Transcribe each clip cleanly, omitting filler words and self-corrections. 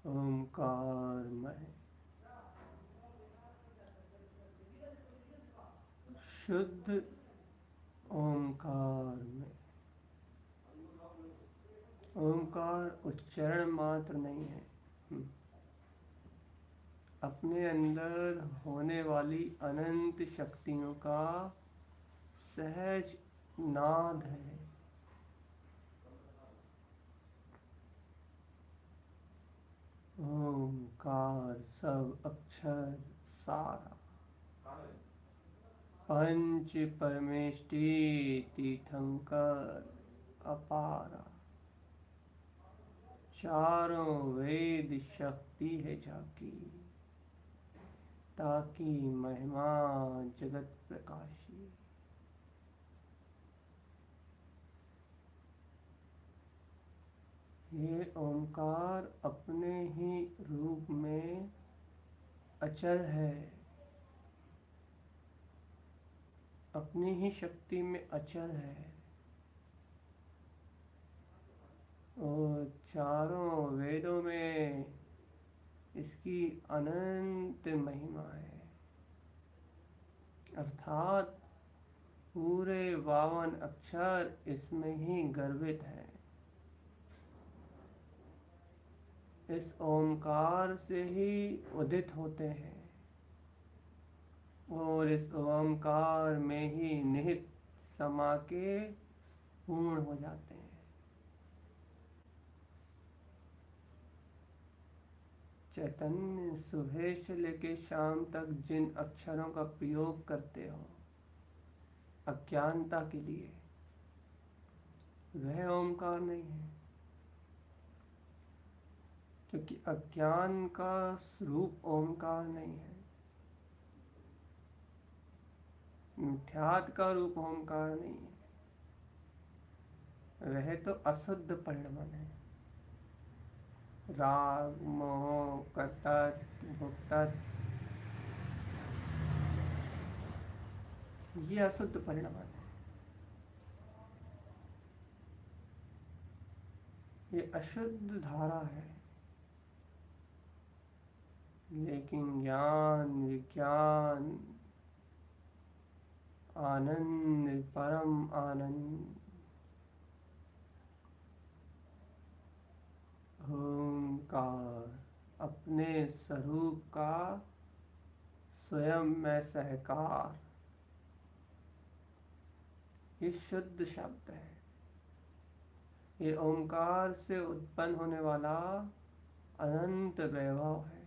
ओंकारमय शुद्ध ओंकार में। ओंकार उच्चारण मात्र नहीं है, अपने अंदर होने वाली अनंत शक्तियों का सहज नाद है। ओंकार सब अक्षर सारा, पंच परमेष्टि तीर्थंकर अपारा, चारों वेद शक्ति है झाकी, ताकि महिमा जगत प्रकाशी। ये ओंकार अपने ही रूप में अचल है, अपनी ही शक्ति में अचल है और चारों वेदों में इसकी अनंत महिमा है। अर्थात पूरे 52 अक्षर इसमें ही गर्भित है। इस ओंकार से ही उदित होते हैं और इस ओंकार में ही निहित समा के पूर्ण हो जाते हैं। चैतन्य सुबह से लेके शाम तक जिन अक्षरों का प्रयोग करते हो अज्ञानता के लिए, वह ओंकार नहीं है, क्योंकि अज्ञान का स्वरूप ओंकार नहीं है। मिथ्यात्व का रूप ओंकार नहीं है, वह तो अशुद्ध परिणमन है। राग मोह कर्तृत्व भोक्तृत्व, ये अशुद्ध परिणमन है। ये अशुद्ध धारा है। लेकिन ज्ञान विज्ञान आनंद परम आनंद ओंकार अपने स्वरूप का स्वयं में सहकार, ये शुद्ध शब्द है। ये ओंकार से उत्पन्न होने वाला अनंत वैभव है।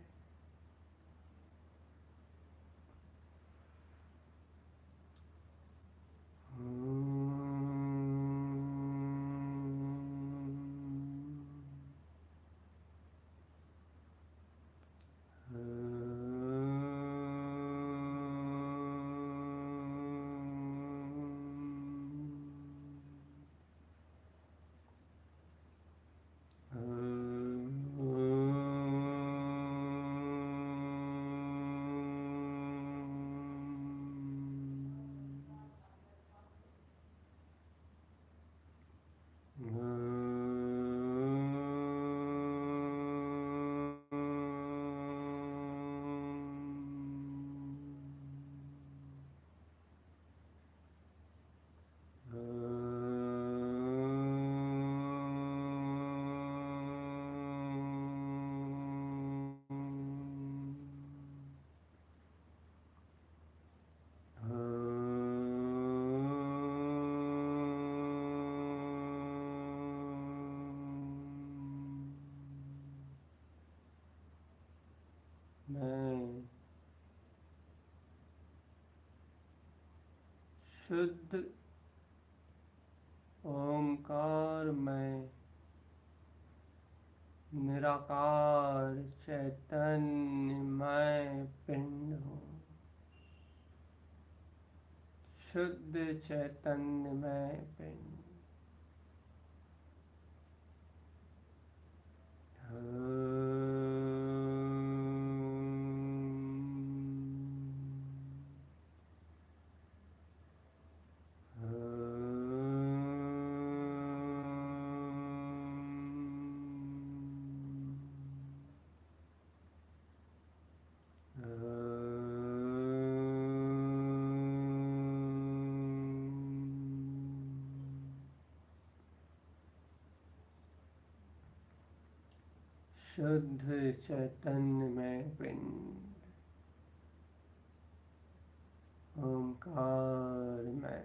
मैं शुद्ध ओंकार में निराकार चैतन्यमय पिंड हूँ। शुद्ध चैतन्यमय पिंड। शुद्ध चैतन्यमय पिंड, ओंकारमय।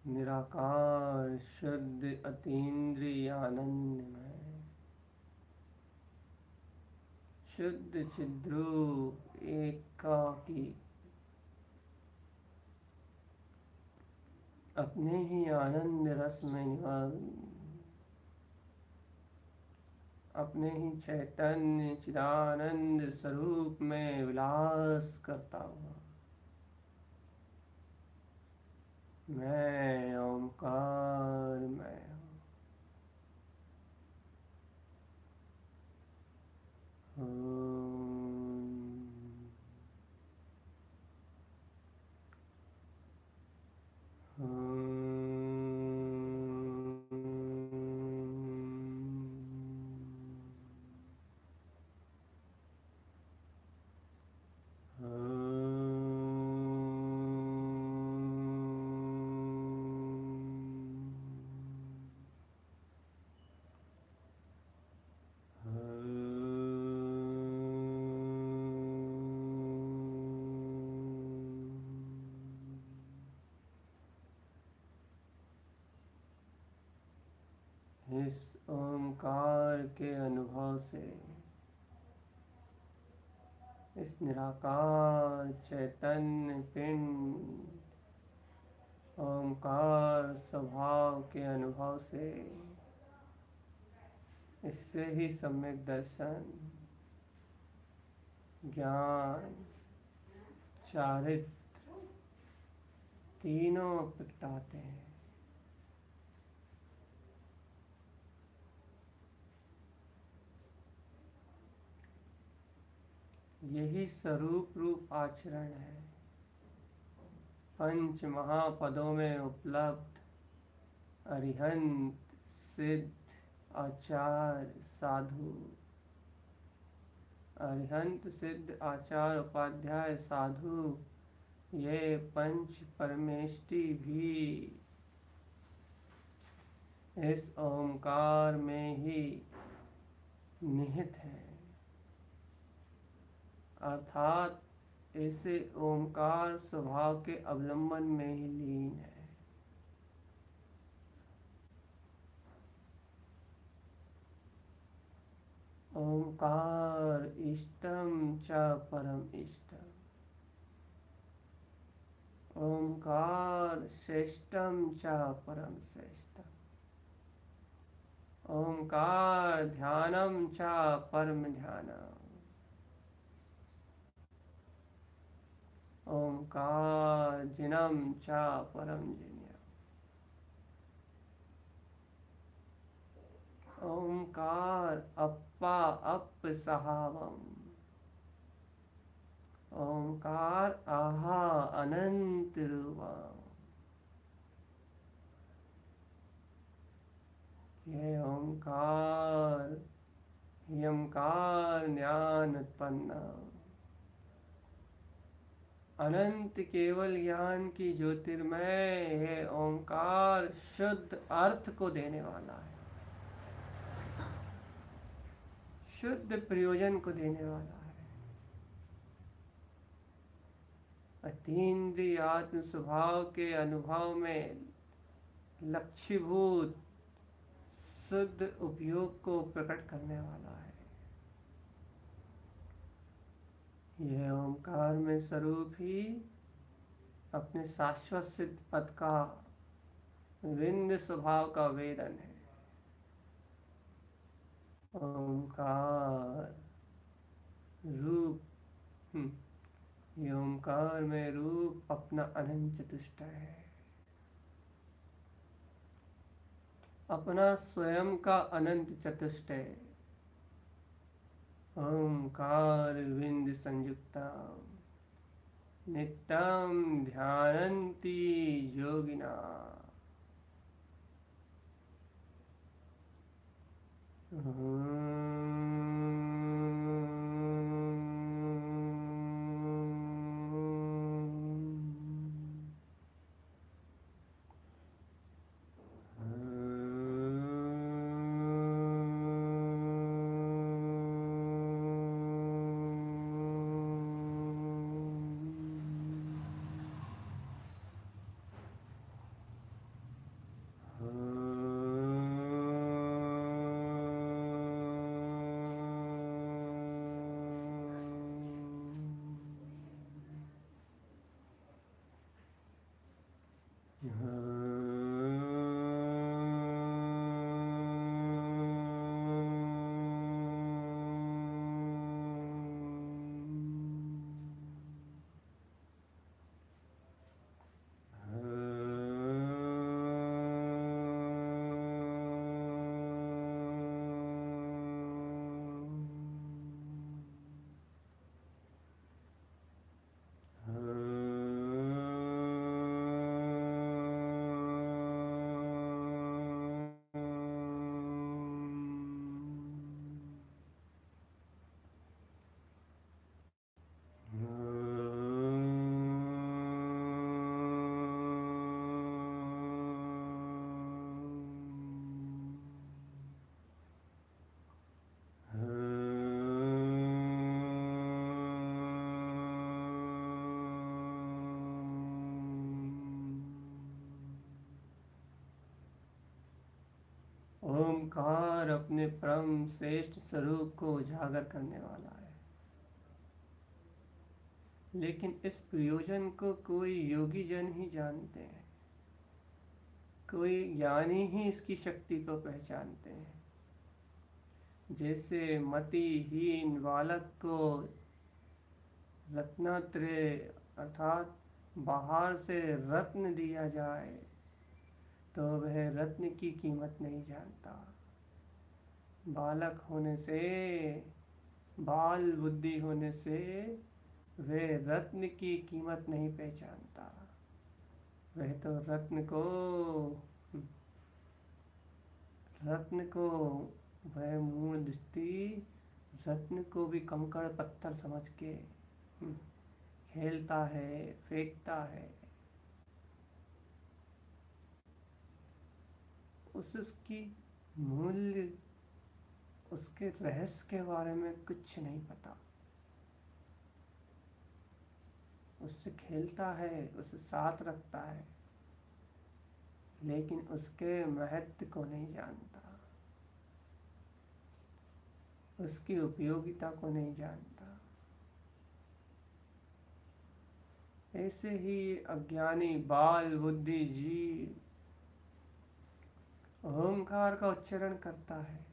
निराकार शुद्ध अतीन्द्रिय आनंदमय, शुद्ध चिद्रूप एकाकी, अपने ही आनंद रस में निमग्न, अपने ही चैतन्य चिदानंद स्वरूप में विलास करता हुआ मैं ओंकारमय हूँ। इस ओंकार के अनुभव से, इस निराकार चैतन्य पिंड ओंकार स्वभाव के अनुभव से, इससे ही सम्यक दर्शन, ज्ञान, चारित्र तीनों प्रगटाते हैं। यही स्वरूप रूप आचरण है। पंच महापदों में उपलब्ध अरिहंत सिद्ध आचार्य साधु, अरिहंत सिद्ध आचार्य उपाध्याय साधु, ये पंच परमेष्टि भी इस ओंकार में ही निहित है, अर्थात ऐसे ओंकार स्वभाव के अवलंबन में ही लीन है। ओंकार इष्टम च परम इष्टम, ओंकार श्रेष्ठम च परम श्रेष्ठम, ओंकार ध्यानम च परम ध्यानम, ओंकार जिनम च परम जिनम, ओंकार अप्पा अप सहावम, ओंकार आहा अनंत रूपम। ये ओंकार यमकार ज्ञान उत्पन्न, अनंत केवल ज्ञान की ज्योतिर्मय है। ओंकार शुद्ध अर्थ को देने वाला है, शुद्ध प्रयोजन को देने वाला है। अतीन्द्रिय आत्म स्वभाव के अनुभव में लक्ष्यभूत शुद्ध उपयोग को प्रकट करने वाला है। यह ओंकार में स्वरूप ही अपने शाश्वत सिद्ध पद का विंध्य स्वभाव का वेदन है। ओंकार रूप, ये ओंकार में रूप अपना अनंत चतुष्ट है, अपना स्वयं का अनंत चतुष्ट है। ओंकार विंद संयुक्ता नित्यं ध्यायन्ति योगिना। ओंकार अपने परम श्रेष्ठ स्वरूप को उजागर करने वाला है, लेकिन इस प्रयोजन को कोई योगी जन ही जानते हैं, कोई ज्ञानी ही इसकी शक्ति को पहचानते हैं। जैसे मतिहीन बालक को रत्नात्रय अर्थात बाहर से रत्न दिया जाए तो वह रत्न की कीमत नहीं जानता। बालक होने से, बाल बुद्धि होने से वह रत्न की कीमत नहीं पहचानता। वह तो रत्न को वह मूल दृष्टि रत्न को भी कंकड़ पत्थर समझ के खेलता है, फेंकता है। उसकी मूल्य, उसके रहस्य के बारे में कुछ नहीं पता। उससे खेलता है, उससे साथ रखता है, लेकिन उसके महत्व को नहीं जानता, उसकी उपयोगिता को नहीं जानता। ऐसे ही अज्ञानी बाल बुद्धि जीव ओंकार का उच्चारण करता है,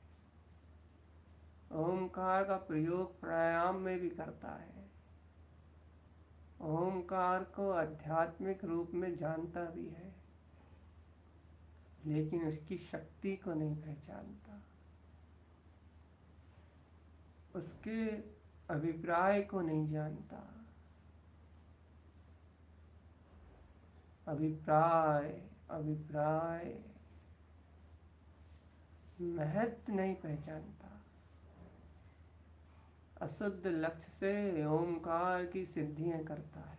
ओंकार का प्रयोग प्राणायाम में भी करता है, ओंकार को आध्यात्मिक रूप में जानता भी है, लेकिन उसकी शक्ति को नहीं पहचानता, उसके अभिप्राय को नहीं जानता। अभिप्राय महत्व नहीं पहचानता। अशुद्ध लक्ष्य से ओंकार की सिद्धियां करता है,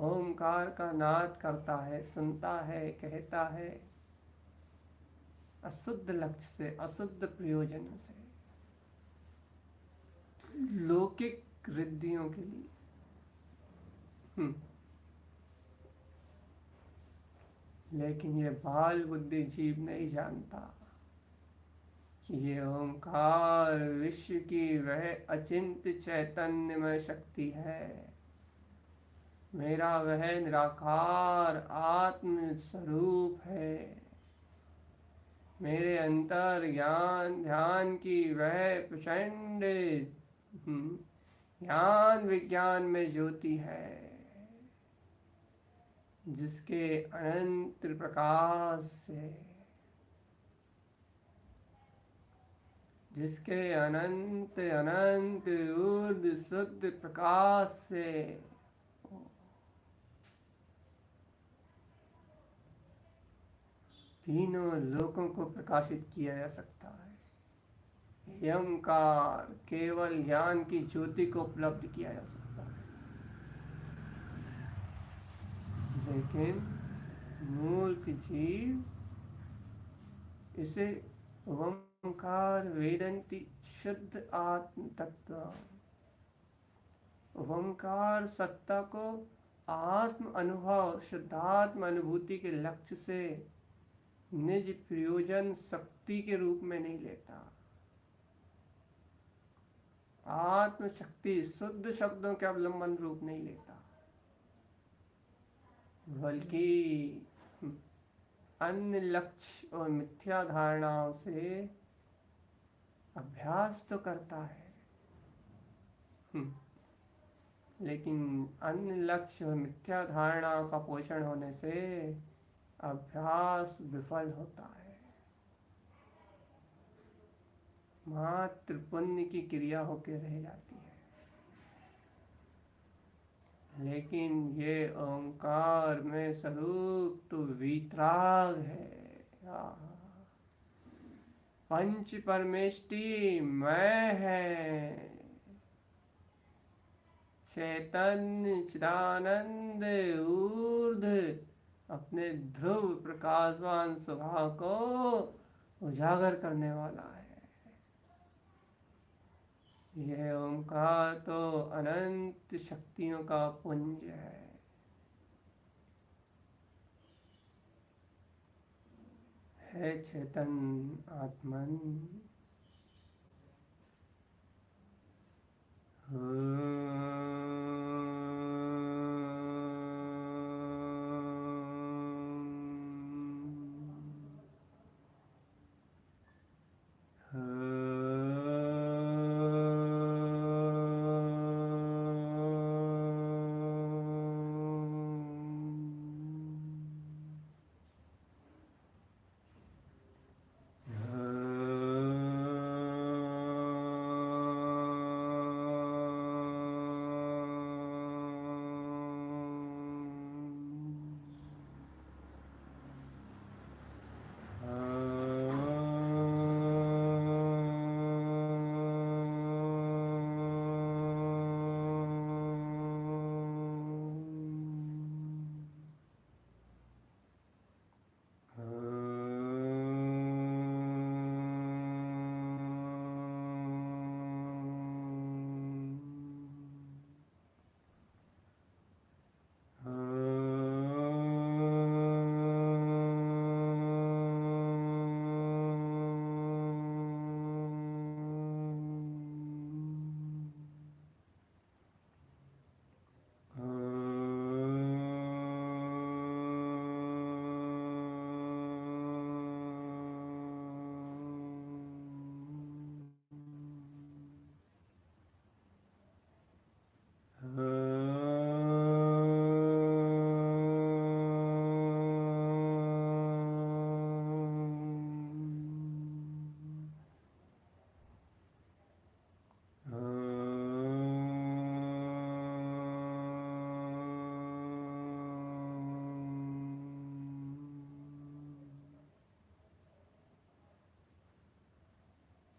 ओंकार का नाद करता है, सुनता है, कहता है, अशुद्ध लक्ष्य से, अशुद्ध प्रयोजन से, लौकिक रिद्धियों के लिए। लेकिन ये बाल बुद्धि जीव नहीं जानता। ये ओंकार विश्व की वह अचिंत्य चैतन्यमय शक्ति है, मेरा वह निराकार आत्म स्वरूप है, मेरे अंतर ज्ञान ध्यान की वह प्रचंड ज्ञान विज्ञान में ज्योति है, जिसके अनंत प्रकाश से, जिसके अनंत अनंत ऊर्ध्व शुद्ध प्रकाश से तीनों लोकों को प्रकाशित किया जा सकता है। ये ओंकार केवल ज्ञान की ज्योति को उपलब्ध किया जा सकता है, लेकिन मूर्ख जीव इसे ओंकार वेदंती शुद्ध आत्म तत्व, ओंकार सत्ता को आत्म अनुभव शुद्धात्म अनुभूति के लक्ष्य से निज प्रयोजन शक्ति के रूप में नहीं लेता। आत्म शक्ति शुद्ध शब्दों के अवलंबन रूप नहीं लेता, बल्कि अन्य लक्ष्य और मिथ्या धारणाओं से अभ्यास तो करता है, लेकिन अन्य लक्ष्य और मिथ्या धारणाओं का पोषण होने से अभ्यास विफल होता है, मात्र पुण्य की क्रिया होकर रह जाती है। लेकिन ये ओंकार में स्वरूप तो वीतराग है, पंच परमेष्टि मैं है, चैतन्य चिदानंद ऊर्ध अपने ध्रुव प्रकाशवान स्वभाव को उजागर करने वाला है। यह ओंकार तो अनंत शक्तियों का पुंज है चेतन आत्मन।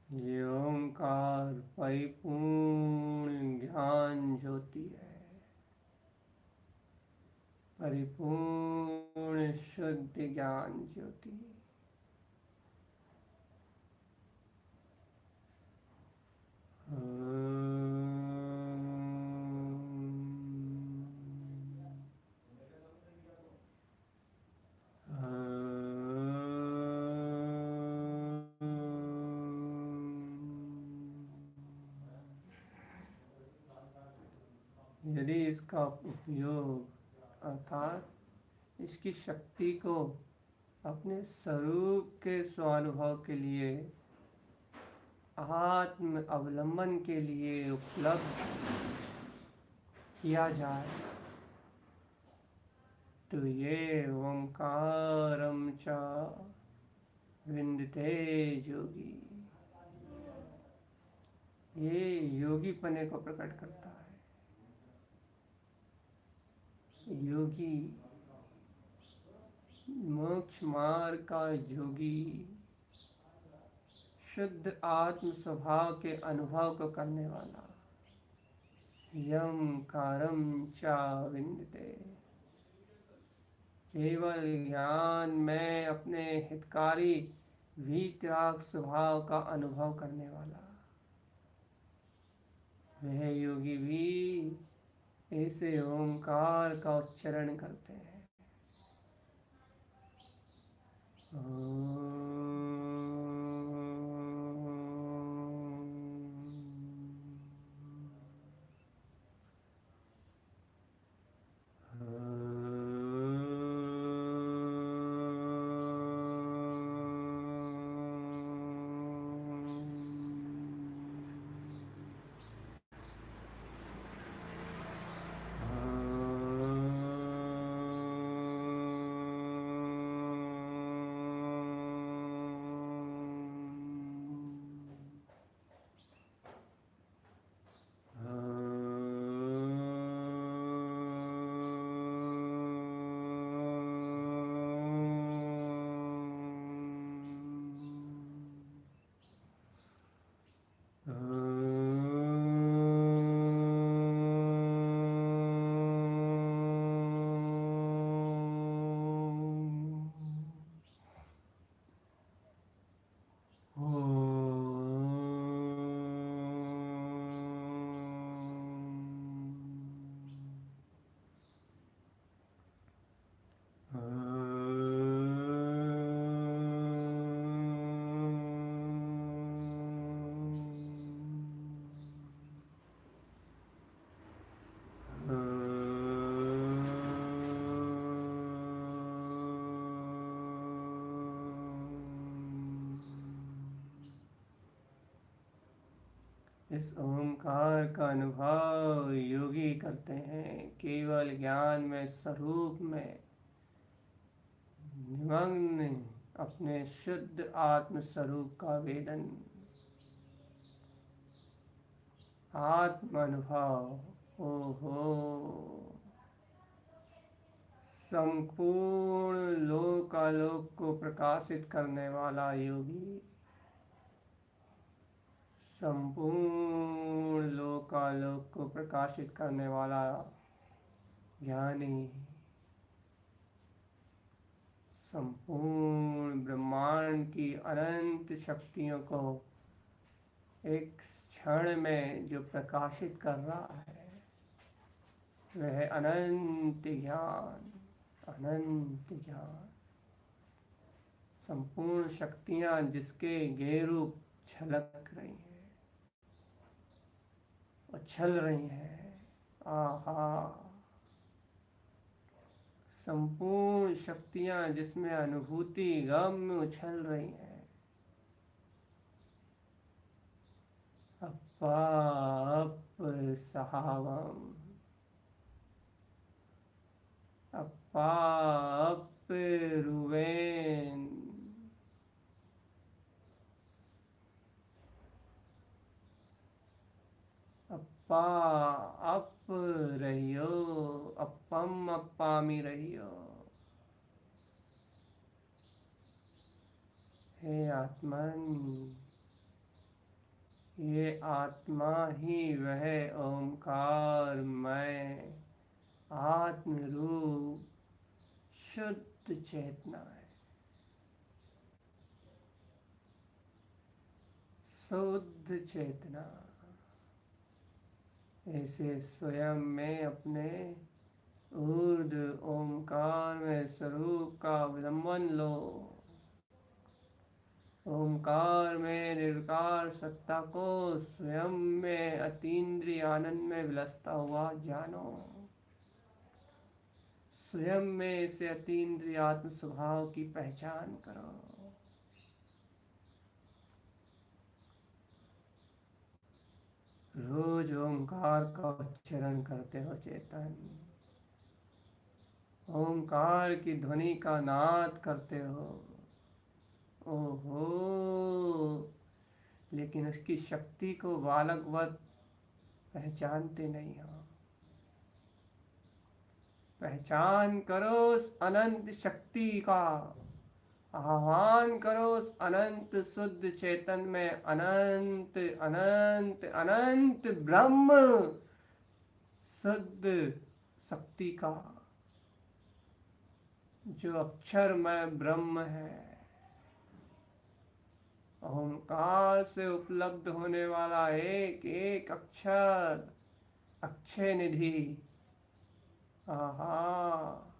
ये ओंकार परिपूर्ण ज्ञान ज्योति है, परिपूर्ण शुद्ध ज्ञान ज्योति। यदि इसका उपयोग अर्थात इसकी शक्ति को अपने स्वरूप के स्वानुभव के लिए, आत्म अवलंबन के लिए उपलब्ध किया जाए तो ये ओंकारम च विंदते योगी, ये योगी पने को प्रकट करता है। योगी, मोक्ष मार्ग का योगी, शुद्ध आत्म स्वभाव के अनुभव को करने वाला, यम कारम चा विंदते, केवल ज्ञान में अपने हितकारी वीतराग स्वभाव का अनुभव करने वाला, वह योगी भी ऐसे ओंकार का उच्चारण करते हैं। इस ओंकार का अनुभव योगी करते हैं, केवल ज्ञान में, स्वरूप में निमग्न अपने शुद्ध आत्म स्वरूप का वेदन, आत्म अनुभव। ओहो, संपूर्ण लोकालोक को प्रकाशित करने वाला योगी, संपूर्ण लोकालोक को प्रकाशित करने वाला ज्ञानी, संपूर्ण ब्रह्मांड की अनंत शक्तियों को एक क्षण में जो प्रकाशित कर रहा है, वह अनंत ज्ञान, अनंत ज्ञान, संपूर्ण शक्तियाँ जिसके गेरूप झलक रही हैं, उछल रही हैं। आहा, संपूर्ण शक्तियाँ जिसमें अनुभूति गम में उछल रही हैं। अप्पा अप सहावम, अप्पा अप रुवेन, अप्पा अप रहियो, अपम अप्पामी रहियो। हे आत्मन, ये आत्मा ही वह ओंकार में आत्म रूप शुद्ध चेतना है, शुद्ध चेतना। ऐसे स्वयं में अपने ऊर्ध्व ओंकार में स्वरूप का अवलंबन लो, ओमकार में निर्विकार सत्ता को स्वयं में अतीन्द्रिय आनंद में विलसता हुआ जानो। स्वयं में से अतीन्द्रिय आत्म स्वभाव की पहचान करो। रोज ओंकार का उच्चारण करते हो चेतन। ओंकार की ध्वनि का नाद करते हो। ओहो, लेकिन उसकी शक्ति को बालकवत पहचानते नहीं हो। पहचान करो उस अनंत शक्ति का। आह्वान करो उस अनंत शुद्ध चेतन में, अनंत अनंत अनंत ब्रह्म शुद्ध शक्ति का, जो अक्षरमय ब्रह्म है। ओंकार से उपलब्ध होने वाला एक एक अक्षर अक्षय निधि। आहा,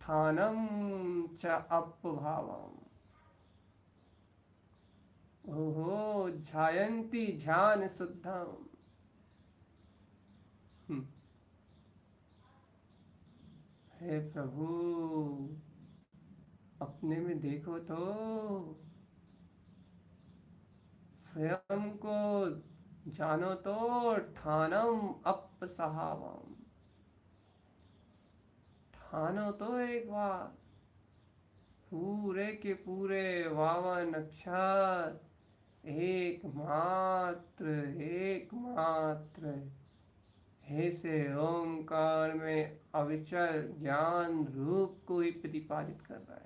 ठानम च अपभावम। ओहो, ध्यायन्ति ध्यान शुद्धम। हे प्रभु, अपने में देखो तो, स्वयं को जानो तो। ठानम अपसहावम, ठानो तो एक बार। पूरे के पूरे 52 अक्षर एकमात्र एकमात्र हे से ओंकार में अविचल ज्ञान रूप को ही प्रतिपादित कर रहा है।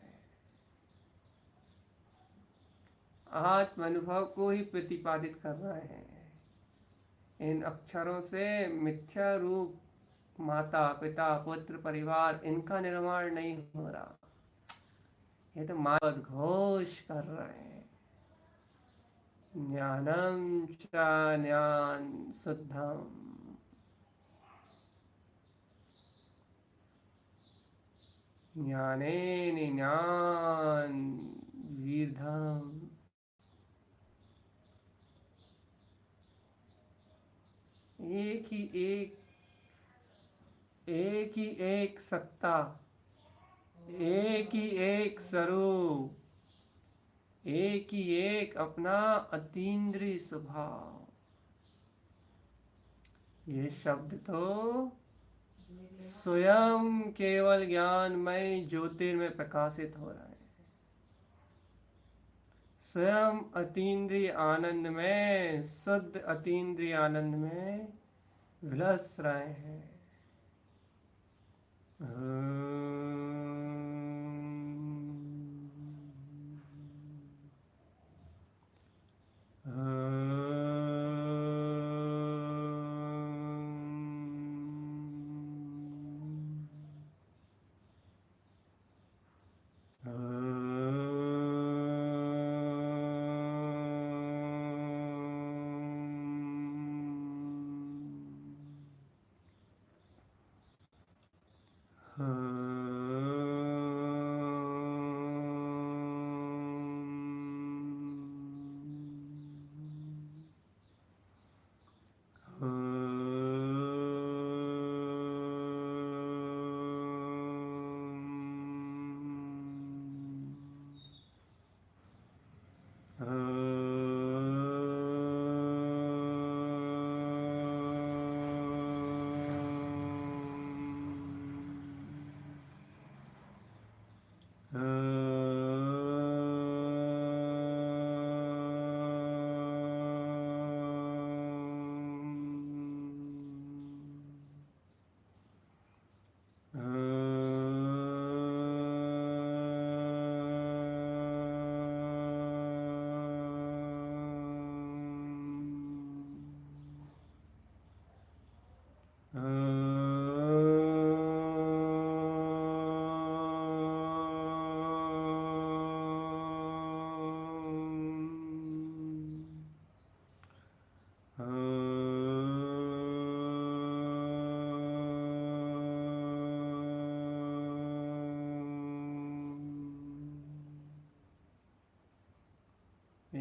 आत्म अनुभव को ही प्रतिपादित कर रहे हैं। इन अक्षरों से मिथ्या रूप माता पिता पुत्र परिवार इनका निर्माण नहीं हो रहा। ये तो मानव घोष कर रहे हैं। ज्ञानम च ज्ञान शुद्धम, ज्ञानेन ज्ञान वीर्धम। एक ही एक सत्ता, एक ही एक स्वरूप, एक ही एक अपना अतीन्द्रिय स्वभाव। ये शब्द तो स्वयं केवल ज्ञानमय ज्योतिर्मय प्रकाशित हो रहा है। स्वयं अतीन्द्रिय आनंद में, शुद्ध अतीन्द्रिय आनंद में विलस रहे हैं।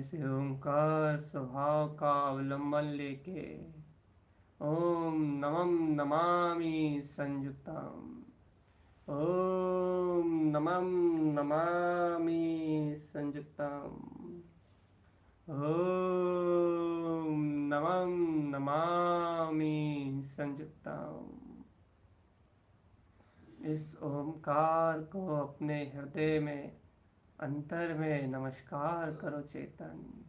ऐसे ओंकार स्वभाव का अवलंबन लेके ओम नमः नमामि संयुक्तम, ओम नमः नमामि संयुक्तम, ओम नमः नमामि संयुक्तम। इस ओमकार को अपने हृदय में अंतर में नमस्कार करो चेतन।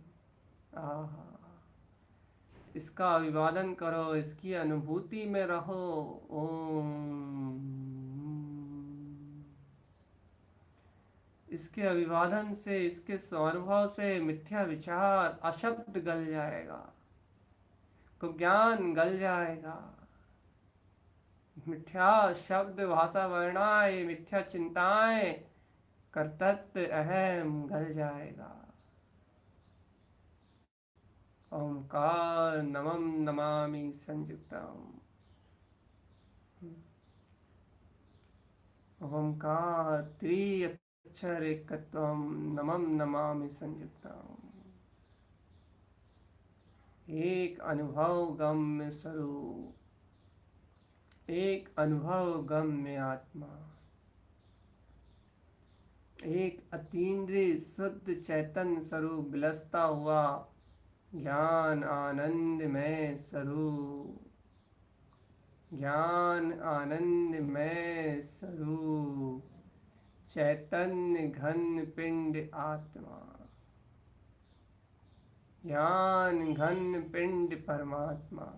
आहा, इसका अभिवादन करो, इसकी अनुभूति में रहो। ओम। इसके अभिवादन से, इसके स्वानुभव से मिथ्या विचार अशब्द गल जाएगा, को ज्ञान गल जाएगा। मिथ्या शब्द भाषा वर्णाएं, मिथ्या चिंताएं, कर्तृत्व अहम गल जाएगा। ओंकार नमः नमामि संयुक्तम। ओंकार त्रिअक्षर एकत्वम नमः नमामि संयुक्तम। एक अनुभव गम्य स्वरूप, एक अनुभव गम्य आत्मा, एक अतीन्द्रिय शुद्ध चैतन्य स्वरूप विलसता हुआ ज्ञान आनंदमय स्वरूप, ज्ञान आनंदमय स्वरूप, चैतन्य घन पिंड आत्मा, ज्ञान घन पिंड परमात्मा।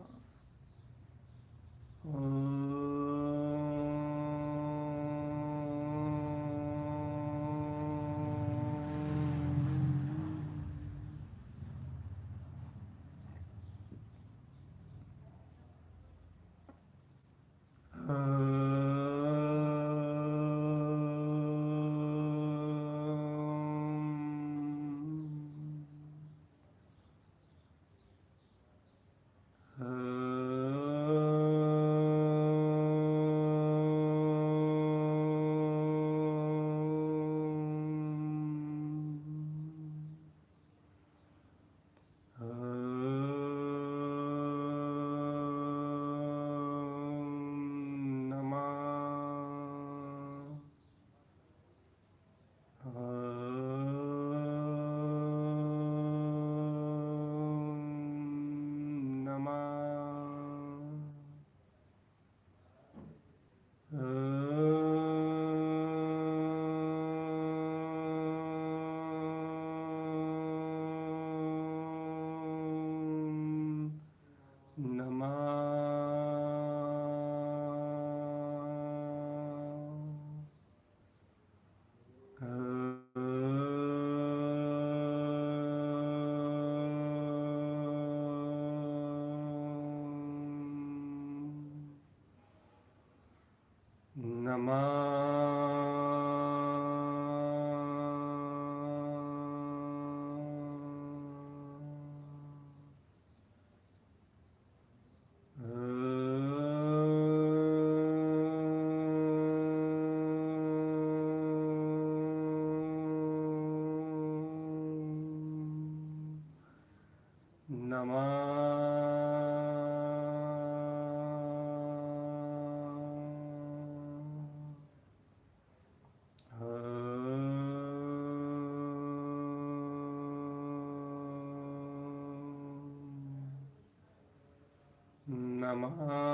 नमः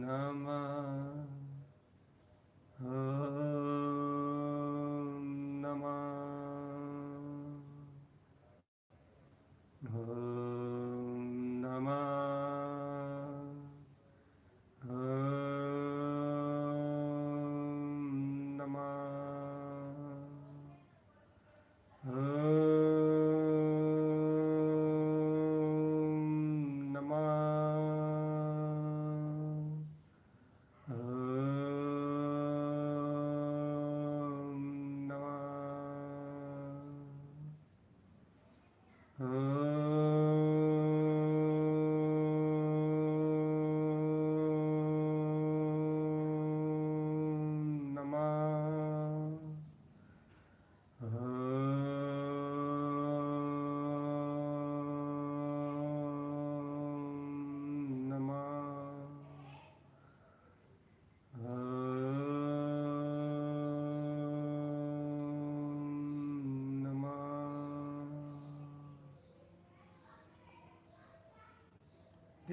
नमः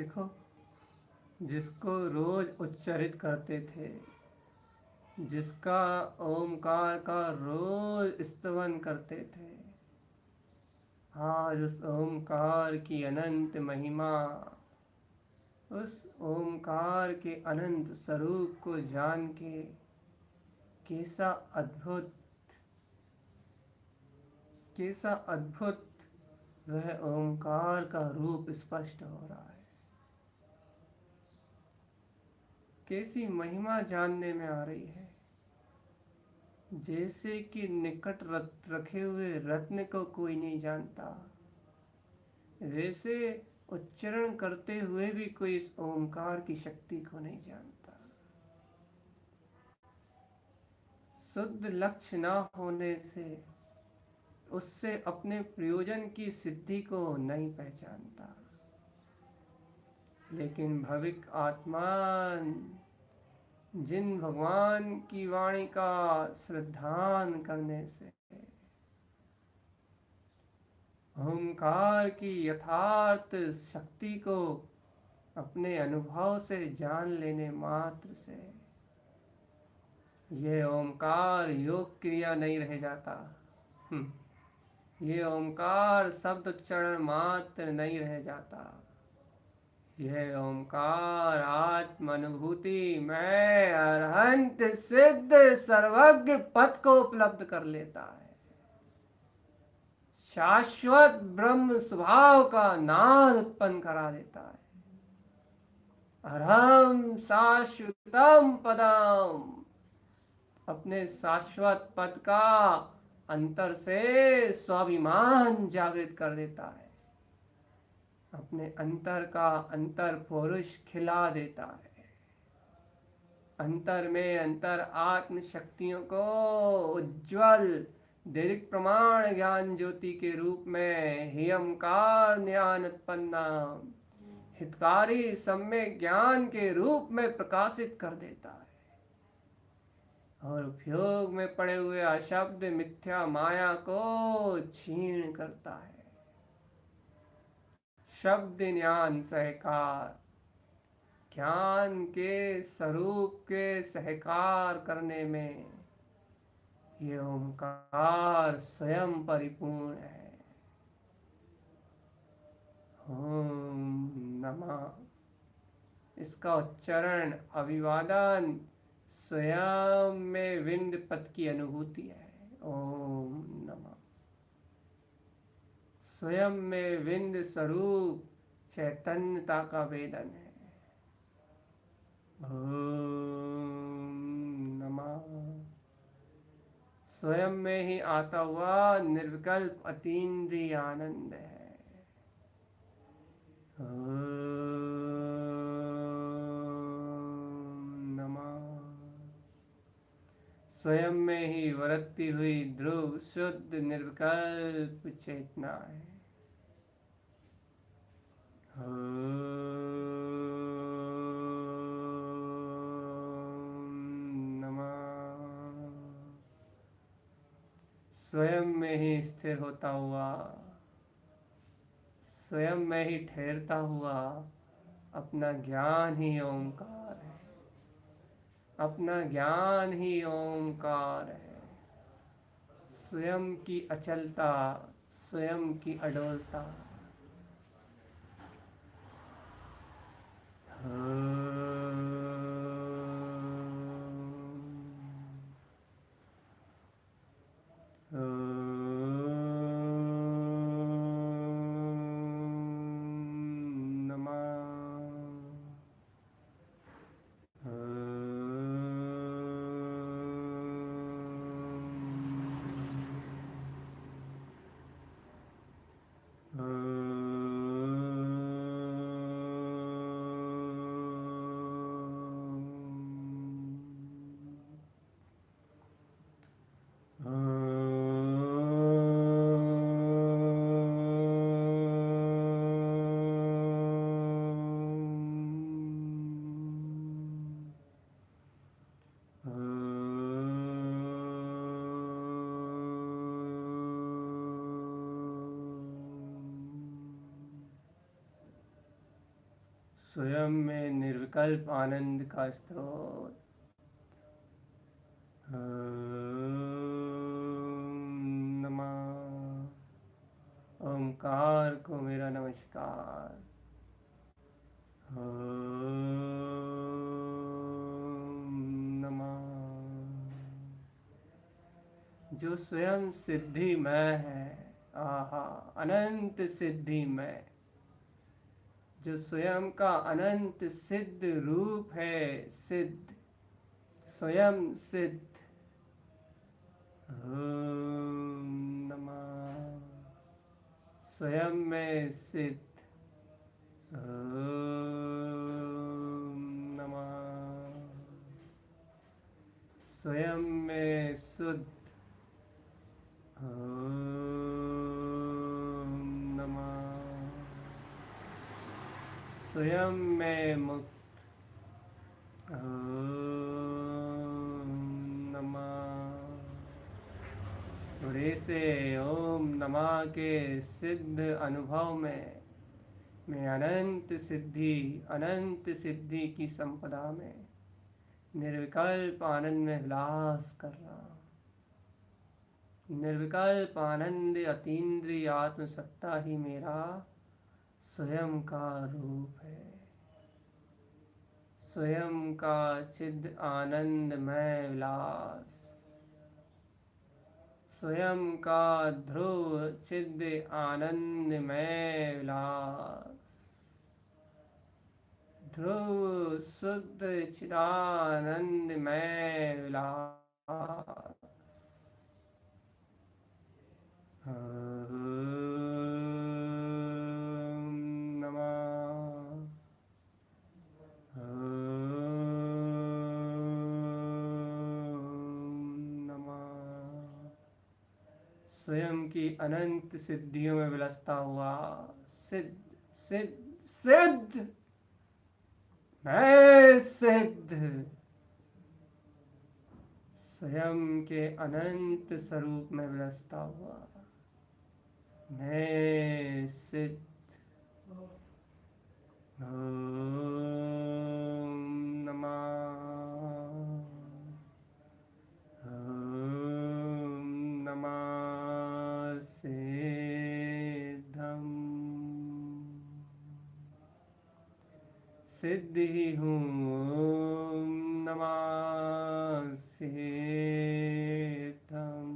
देखो, जिसको रोज उच्चारित करते थे, जिसका ओमकार का रोज स्तवन करते थे, आज उस ओमकार की अनंत महिमा, उस ओमकार के अनंत स्वरूप को जान के कैसा अद्भुत, कैसा अद्भुत वह ओमकार का रूप स्पष्ट हो रहा है। कैसी महिमा जानने में आ रही है। जैसे कि निकट रखे हुए रत्न को कोई नहीं जानता, वैसे उच्चारण करते हुए भी कोई इस ओंकार की शक्ति को नहीं जानता। शुद्ध लक्ष्य ना होने से उससे अपने प्रयोजन की सिद्धि को नहीं पहचानता। लेकिन भविक आत्मा जिन भगवान की वाणी का श्रद्धान करने से, ओंकार की यथार्थ शक्ति को अपने अनुभव से जान लेने मात्र से ये ओंकार योग क्रिया नहीं रह जाता। ये ओंकार शब्द उच्चारण मात्र नहीं रह जाता। यह ओंकार आत्म अनुभूति में अरहंत सिद्ध सर्वज्ञ पद को उपलब्ध कर लेता है। शाश्वत ब्रह्म स्वभाव का नाद उत्पन्न करा देता है। अरहम शाश्वतम पदम, अपने शाश्वत पद का अंतर से स्वाभिमान जागृत कर देता है। अपने अंतर का अंतर पुरुष खिला देता है। अंतर में अंतर आत्म शक्तियों को उज्ज्वल दीर्घ प्रमाण ज्ञान ज्योति के रूप में हियमकार ज्ञान उत्पन्न हितकारी सम्यक ज्ञान के रूप में प्रकाशित कर देता है। और उपयोग में पड़े हुए अशब्द मिथ्या माया को क्षीण करता है। शब्द ज्ञान सहकार, ज्ञान के स्वरूप के सहकार करने में ये ओंकार स्वयं परिपूर्ण है। ओम नमः, इसका उच्चारण अभिवादन स्वयं में विंद पद की अनुभूति है। ओम नमः स्वयं में विंद स्वरूप चैतन्यता का वेदन है। ओम नमः स्वयं में ही आता हुआ निर्विकल्प अतीन्द्रिय आनंद है। स्वयं में ही वरतती हुई ध्रुव शुद्ध निर्विकल्प चेतना है। नमः स्वयं में ही स्थिर होता हुआ, स्वयं में ही ठहरता हुआ अपना ज्ञान ही ओंकार है। अपना ज्ञान ही ओंकार है। स्वयं की अचलता, स्वयं की अडोलता। स्वयं में निर्विकल्प आनंद का स्रोत। नमः। ओमकार को मेरा नमस्कार। नमः। जो स्वयं सिद्धिमय है, आहा, अनंत सिद्धिमय, जो स्वयं का अनंत सिद्ध रूप है, सिद्ध, स्वयं सिद्ध। ओम नमः। स्वयं में सिद्ध। ओम नमः। स्वयं में शुद्ध। ओम नमः। स्वयं में मुक्त। ओम नमः। और ऐसे ओम नमः के सिद्ध अनुभव में मैं अनंत सिद्धि की संपदा में निर्विकल्प आनंद में विलास कर रहा हूँ। निर्विकल्प आनंद अतीन्द्रिय आत्मसत्ता ही मेरा स्वयं का रूप है। स्वयं का चिद आनंदमय विलास, स्वयं का ध्रुव चिद आनंदमय विलास, ध्रुव शुद्ध चिदानंदमय विलास। स्वयं की अनंत सिद्धियों में विलसता हुआ सिद्ध सिद्ध सिद्ध, मैं सिद्ध, स्वयं के अनंत स्वरूप में विलसता हुआ मैं सिद्ध। ओम नमः। ओम नमः सिद्धम। सिद्ध ही हूँ। ओम नमः सिद्धम।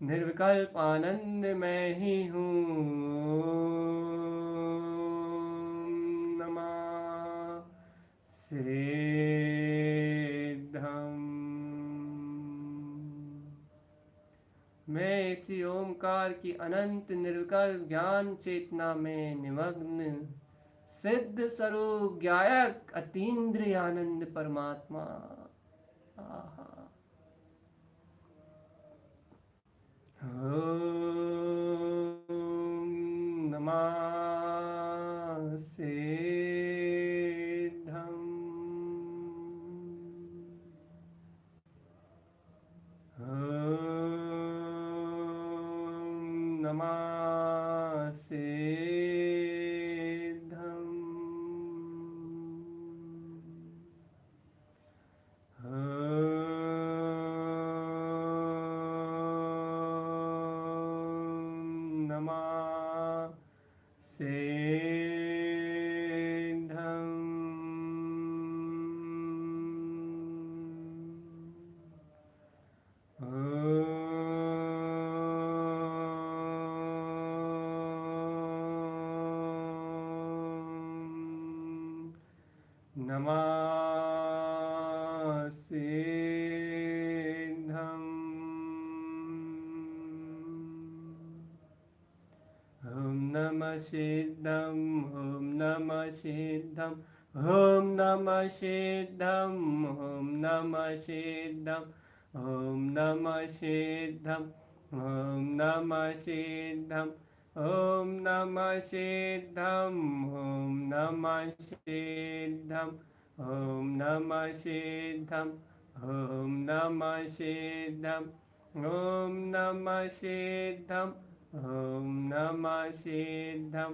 निर्विकल्प आनंद में ही हूँ। ओम नमः सिद्धम। मैं इसी ओमकार की अनंत निर्विकल्प ज्ञान चेतना में निमग्न सिद्ध स्वरूप ज्ञायक अतीन्द्रिय आनंद परमात्मा। आहा। ओम नमः सिद्धम। ओम नमः सिद्धम। नमः सिद्धम। ओम नमः सिद्धम। ओम नमः सिद्धम। ओम नमः सिद्धम। ओम नमः सिद्धम। ओम नमः सिद्धम। ओम नमः सिद्धम। ओम नमः सिद्धम। ओम नमः सिद्धम। ओम नमः सिद्धम। ओम नमः सिद्धम। ओम नमः सिद्धम। ओम नमः सिद्धम।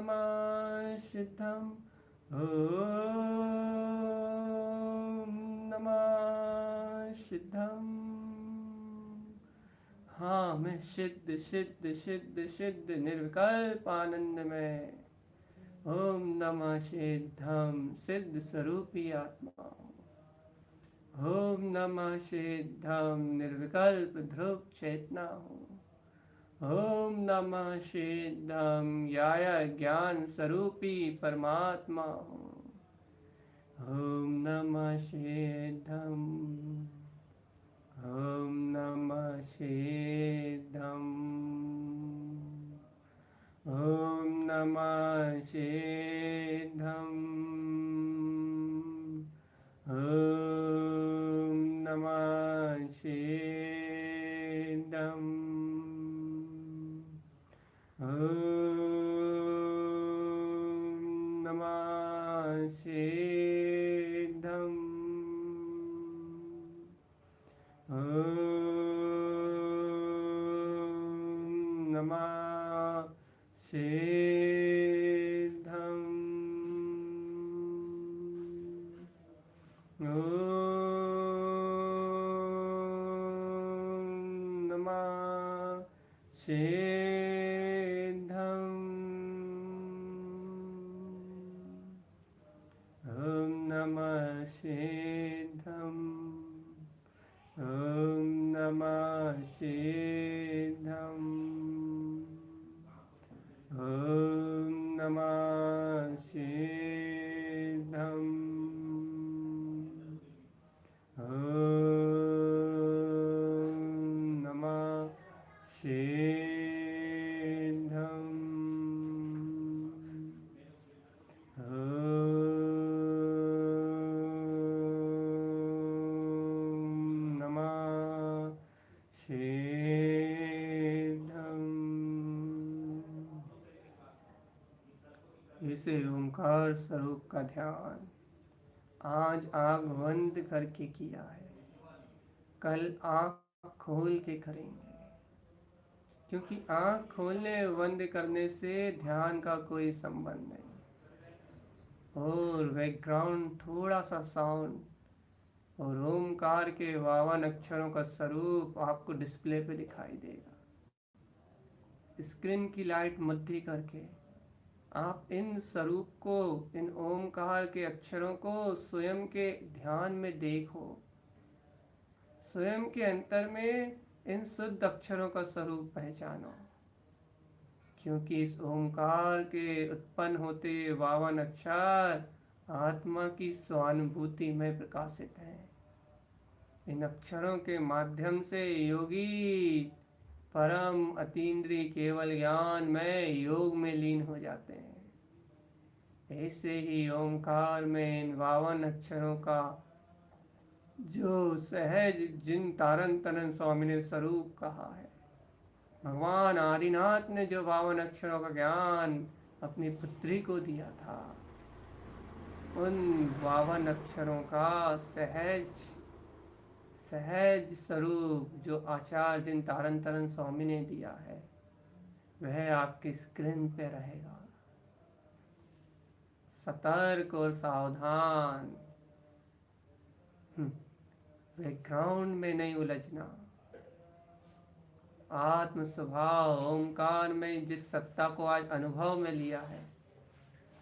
नमः सिद्धम, ओम नमः सिद्धम। हाँ, मैं सिद्ध सिद्ध सिद्ध सिद्ध निर्विकल्प आनंद में ओम नमः सिद्धम सिद्ध स्वरूपी आत्मा हूँ। ओम नमः सिद्धम निर्विकल्प ध्रुव चेतना हूँ। ओम नमः सिद्धम या ज्ञान स्वरूपी परमात्मा हूँ। ओम नमः सिद्धम, ओम नमः सिद्धम, ओम नमः सिद्धम, ओम नमः सिद्धम, ओम नमः सिद्धम, ओम नमः सिद्धम, ओम नमः सिद्धम, ओम नमः सिद्धम, ओम नमः सिद्धम, ओम नमः सिद्धम, ओम नमः सिद्धम, ओम नमः सिद्धम। इसे ओंकार स्वरूप का ध्यान आज आँख बंद करके किया है, कल आँख खोल के करेंगे, क्योंकि आँख खोलने बंद करने से ध्यान का कोई संबंध नहीं। और बैकग्राउंड थोड़ा सा साउंड और ओमकार के 52 अक्षरों का स्वरूप आपको डिस्प्ले पे दिखाई देगा। स्क्रीन की लाइट मध्य करके आप इन स्वरूप को, इन ओमकार के अक्षरों को स्वयं के ध्यान में देखो। स्वयं के अंतर में इन शुद्ध अक्षरों का स्वरूप पहचानो, क्योंकि इस ओमकार के उत्पन्न होते 52 अक्षर आत्मा की स्वानुभूति में प्रकाशित हैं। इन अक्षरों के माध्यम से योगी परम अतीन्द्रिय केवल ज्ञान में योग में लीन हो जाते हैं। ऐसे ही ओंकार में इन 52 अक्षरों का जो सहज जिन तारन तनन स्वामी ने स्वरूप कहा है, भगवान आदिनाथ ने जो 52 अक्षरों का ज्ञान अपनी पुत्री को दिया था, उन 52 अक्षरों का सहज स्वरूप जो आचार्य जिन तारन तरन स्वामी ने दिया है, वह आपकी स्क्रीन पे रहेगा। सतर्क और सावधान, बैकग्राउंड में नहीं उलझना। आत्म स्वभाव ओंकार में जिस सत्ता को आज अनुभव में लिया है,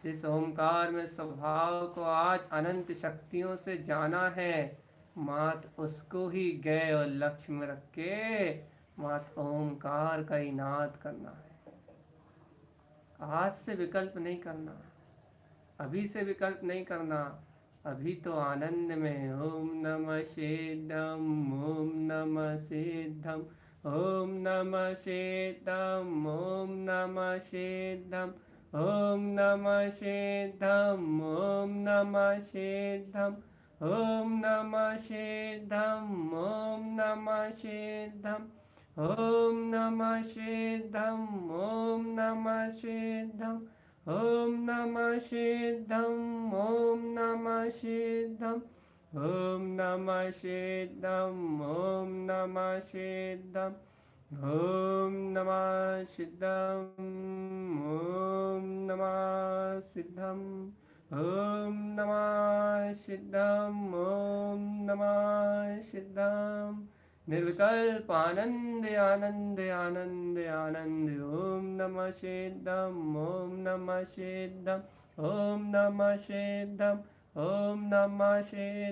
जिस ओंकार में स्वभाव को आज अनंत शक्तियों से जाना है, मात्र उसको ही गए और लक्ष्य में रख के मात्र ओंकार का ही नाद करना है। आज से विकल्प नहीं करना, अभी से विकल्प नहीं करना। अभी तो आनंद में ओम नमः सिद्धम, ओम नमः सिद्धम, ओम नमः सिद्धम, ओम नमः सिद्धम, ओम नमः सिद्धम, ओम नमः सिद्धम, ओम नमः सिद्धम, ओम नमः सिद्धम, ओम नमः सिद्धम, ओम नमः सिद्धम, ओम नमः सिद्धम, ओम नमः सिद्धम, ओम नमः सिद्धम, ओम नमः सिद्धम, ॐ नमः सिद्धम् ॐ नमः सिद्धम् ॐ नमः सिद्धम् ॐ नमः सिद्धम् निर्विकल्प आनंद आनंद आनंद आनंद ॐ नमः सिद्धम् ॐ नमः सिद्धम् ॐ नमः सिद्धम् ॐ नमः सिद्धम्